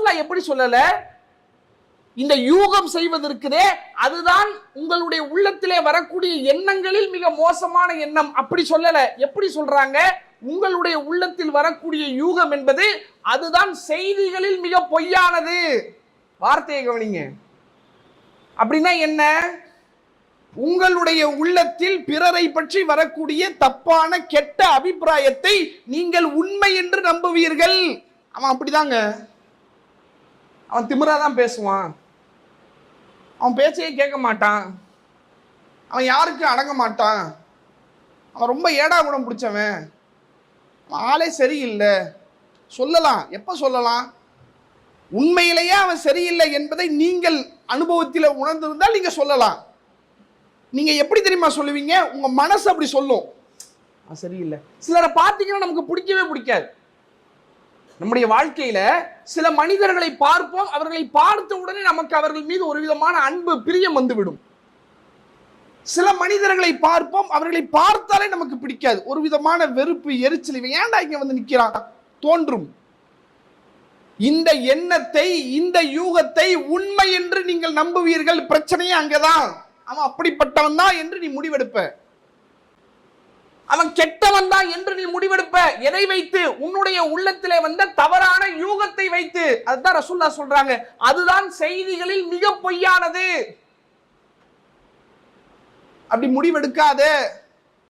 ரசூலுல்லாஹ் எப்படி சொல்லல, இந்த யூகம் செய்வதற்குதே அதுதான் உங்களுடைய உள்ளத்திலே வரக்கூடிய எண்ணங்களில் மிக மோசமான எண்ணம் அப்படி சொல்லல. எப்படி சொல்றாங்க, உங்களுடைய உள்ளத்தில் வரக்கூடிய யூகம் என்பது அதுதான் செய்திகளில் மிக பொய்யானது. வார்த்தையை கவனிங்க. அப்படின்னா என்ன, உங்களுடைய உள்ளத்தில் பிறரை பற்றி வரக்கூடிய தப்பான கெட்ட அபிப்பிராயத்தை நீங்கள் உண்மை என்று நம்புவீர்கள். அவன் அப்படிதாங்க, அவன் திமிராதான் பேசுவான், அவன் பேச்சையே கேட்க மாட்டான், அவன் யாருக்கும் அடங்க மாட்டான், அவன் ரொம்ப ஏடா குணம் பிடிச்சவன், அவன் ஆளே சரியில்லை சொல்லலாம். எப்ப சொல்லலாம், உண்மையிலேயே அவன் சரியில்லை என்பதை நீங்கள் அனுபவத்தில் உணர்ந்திருந்தால் நீங்க சொல்லலாம். நீங்க எப்படி தெரியுமா சொல்லுவீங்க, உங்க மனசு அப்படி சொல்லும், சரியில்லை. சிலரை பார்த்தீங்கன்னா நமக்கு பிடிக்கவே பிடிக்காது. நம்முடைய வாழ்க்கையில சில மனிதர்களை பார்ப்போம், அவர்களை பார்த்த உடனே நமக்கு அவர்கள் மீது ஒரு விதமான அன்பு பிரியம் வந்துவிடும். சில மனிதர்களை பார்ப்போம், அவர்களை பார்த்தாலே நமக்கு பிடிக்காது, ஒரு விதமான வெறுப்பு, எரிச்சல், இவன் ஏன்டா இங்க வந்து நிக்கிறான் தோன்றும். இந்த எண்ணத்தை, இந்த யூகத்தை உண்மை என்று நீங்கள் நம்புவீர்கள். பிரச்சனையே அங்கதான். அவன் அப்படிப்பட்டவன் தான் என்று நீ முடிவெடுப்ப, அவன் கெட்டவன் தான் என்று நீ முடிவெடுப்ப. எதை வைத்து, உன்னுடைய உள்ளத்திலே வந்த தவறான யூகத்தை வைத்து. அதுதான் ரசூலுல்லாஹ் சொல்றாங்க, அதுதான் செய்திகளில் மிக பொய்யானது. அப்படி முடிவெடுக்காத.